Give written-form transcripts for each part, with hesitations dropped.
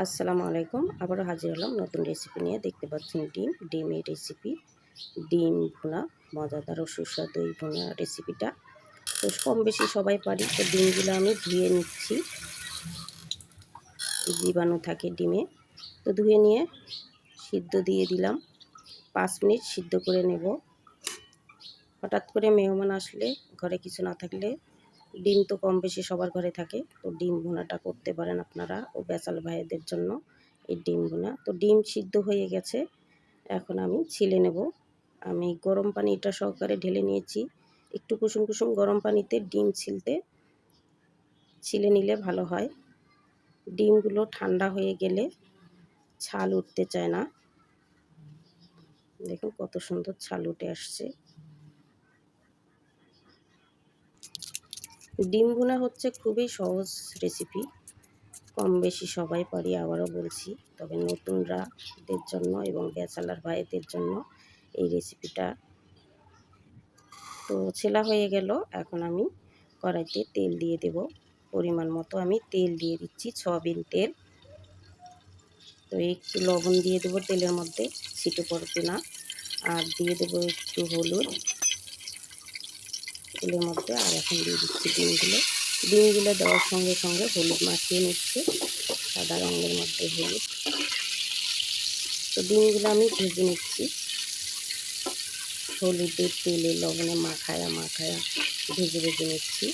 আসসালামু আলাইকুম। আবারও হাজির হলাম নতুন রেসিপি নিয়ে। দেখতে পাচ্ছেন ডিমের রেসিপি। ডিম ভুনা, মজাদার ও সুস্বাদু এই ভুনা রেসিপিটা তো কম বেশি সবাই পারি। তো ডিমগুলো আমি ধুয়ে নিচ্ছি, জীবাণু থাকে ডিমে। তো ধুয়ে নিয়ে সিদ্ধ দিয়ে দিলাম, 5 মিনিট সিদ্ধ করে নেব। হঠাৎ করে মেহমান আসলে, ঘরে কিছু না থাকলে ডিম তো কম বেশি সবার ঘরে থাকে। তো ডিম ভুনাটা করতে পারেন আপনারা ও বেচাল ভাইদের জন্য এই ডিম ভুনা। তো ডিম সিদ্ধ হয়ে গেছে, এখন আমি ছিলে নেব। আমি গরম পানিটা সহকারে ঢেলে নিয়েছি। একটু কুসুম কুসুম গরম পানিতে ডিম ছিলে নিলে ভালো হয়। ডিমগুলো ঠান্ডা হয়ে গেলে ছাল উঠতে চায় না। দেখুন কত সুন্দর ছাল উঠে আসছে। ডিম ভুনা হচ্ছে খুবই সহজ রেসিপি, কম বেশি সবাই পারি। আবারও বলছি, তবে নতুনরাদের জন্য এবং ব্যাচেলার ভাইদের জন্য এই রেসিপিটা। তো ছেলা হয়ে গেল, এখন আমি কড়াইতে তেল দিয়ে দেব। পরিমাণ মতো আমি তেল দিয়ে দিচ্ছি, সয়াবিন তেল। তো একটু লবণ দিয়ে দেবো তেলের মধ্যে, ছিটে পড়বে না। আর দিয়ে দেবো একটু হলুদ তেলের মধ্যে। আর এখন দিয়ে দিচ্ছি ডিমগুলো দেওয়ার সঙ্গে সঙ্গে হলুদ মাখিয়ে নিচ্ছে, সাদা রঙের মধ্যে হলুদ। তো ডিমগুলো আমি ভেজে নিচ্ছি হলুদের তেলে, লবণে মাখায়া ভেজে নিচ্ছি।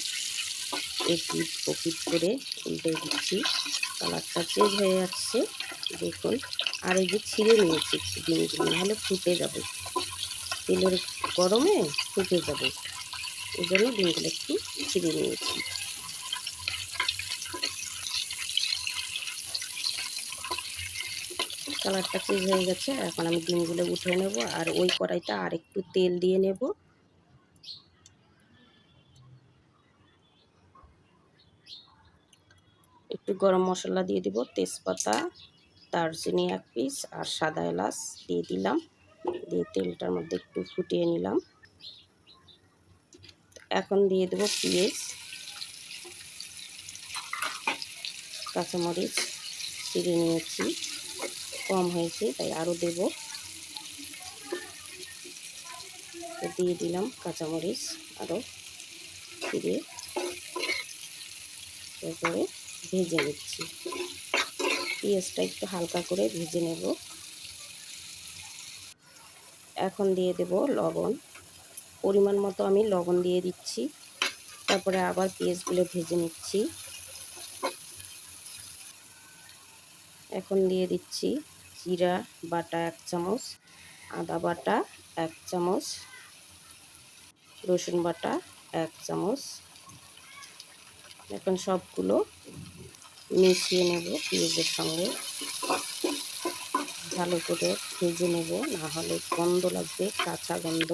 এপিট ওপিট করে উল্টে দিচ্ছি, কালারটা চেঞ্জ হয়ে যাচ্ছে দেখুন। আর এই যে ছিঁড়ে নিয়েছি একটু ডিমগুলো, নাহলে ফুটে যাবে, তেলের গরমে ফুটে যাবে। এই জন্য ডিমগুলো একটু ছিঁড়ে নিয়েছি। কালারটা চেঞ্জ হয়ে গেছে, এখন আমি ডিমগুলো উঠে নেব। আর ওই কড়াইটা আর একটু তেল দিয়ে নেব। একটু গরম মশলা দিয়ে দিব, তেজপাতা, দারচিনি 1 পিস আর সাদা এলাচ দিয়ে দিলাম। দিয়ে তেলটার মধ্যে একটু ফুটিয়ে নিলাম। এখন দিয়ে দেব পেঁয়াজ, কাঁচামরিচ চিড়ে নিয়েছি, কম হয়েছে তাই আরও দেব। দিয়ে দিলাম কাঁচামরিচ আরও চিড়ে, তারপরে ভেজে নিচ্ছি। পেঁয়াজটা একটু হালকা করে ভেজে নেব। এখন দিয়ে দেব লবণ, পরিমাণ মতো আমি লবণ দিয়ে দিচ্ছি। তারপরে আবার পেঁয়াজগুলো ভেজে নিচ্ছি। এখন দিয়ে দিচ্ছি জিরা বাটা 1 চামচ, আদা বাটা 1 চামচ, রসুন বাটা 1 চামচ। এখন সবগুলো মিশিয়ে নেব পেঁয়াজের সঙ্গে, ভালো করে ভেজে নেব, না হলে গন্ধ লাগবে, কাঁচা গন্ধ।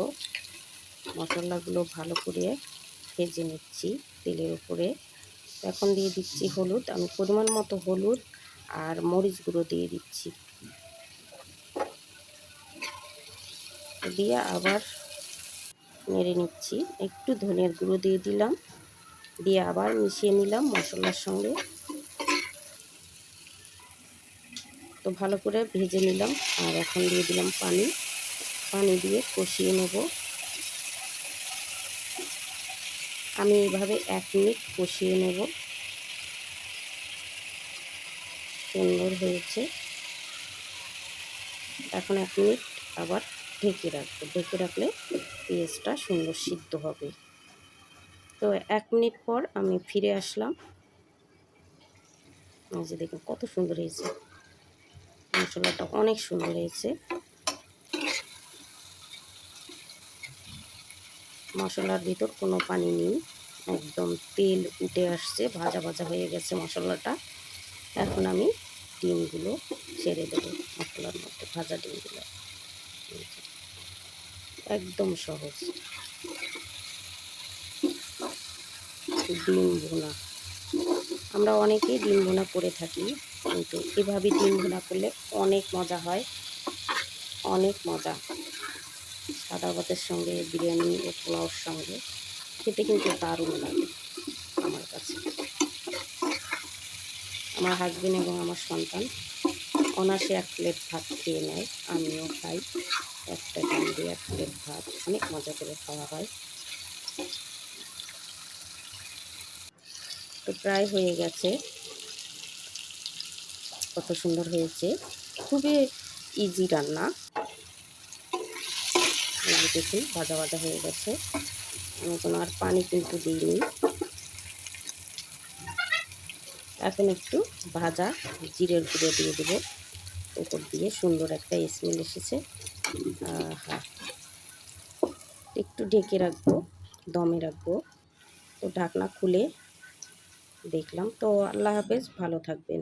মশলাগুলো ভালো করে ভেজে নিচ্ছি তেলের উপরে। এখন দিয়ে দিচ্ছি হলুদ, আমি পরিমাণ মতো হলুদ আর মরিচ গুঁড়ো দিয়ে দিচ্ছি। দিয়ে আবার নেড়ে নিচ্ছি। একটু ধনিয়ার গুঁড়ো দিয়ে দিলাম, দিয়ে আবার মিশিয়ে নিলাম মশলার সঙ্গে। তো ভালো করে ভেজে নিলাম। আর এখন দিয়ে দিলাম পানি দিয়ে কষিয়ে নেব। আমি এইভাবে 1 মিনিট কষিয়ে নেব। সুন্দর হয়েছে। এখন 1 মিনিট আবার ঢেকে রাখবো, ঢেকে রাখলে পেঁয়াজটা সুন্দর সিদ্ধ হবে। তো 1 মিনিট পর আমি ফিরে আসলাম। এই যে দেখুন কত সুন্দর হয়েছে, মশলাটা অনেক সুন্দর হয়েছে। মশলার ভিতর কোনো পানি নেই, একদম তেল উঠে আসছে, ভাজা ভাজা হয়ে গেছে মশলাটা। এখন আমি ডিমগুলো ছেড়ে দেবো মশলার মধ্যে, ভাজা ডিমগুলো। একদম সহজ ডিম ভুনা। আমরা অনেকেই ডিম ভুনা করে থাকি, কিন্তু এভাবে ডিম ভুনা করলে অনেক মজা হয়, অনেক মজা। সাদা ভাতের সঙ্গে, বিরিয়ানি ও পোলাওর সঙ্গে খেতে কিন্তু দারুণ লাগে আমার কাছে। আমার হাজবেন্ড এবং আমার সন্তান অনায়াসে 1 প্লেট ভাত খেয়ে নেয়, আমিও খাই। একটা ডিম দিয়ে 1 প্লেট ভাত অনেক মজা করে খাওয়া হয়। তো প্রায় হয়ে গেছে, কত সুন্দর হয়েছে, খুবই ইজি রান্না। এই যে দেখুন ভাজা ভাজা হয়ে গেছে, আমি কোনো আর পানি কিন্তু দিইনি। এখন একটু ভাজা জিরের গুঁড়ো দিয়ে দেবো উপর দিয়ে, সুন্দর একটা স্মেল এসেছে। আহা, একটু ঢেকে রাখবো, দমে রাখবো। তো ঢাকনা খুলে দেখলাম। তো আল্লাহ হাফেজ, ভালো থাকবেন।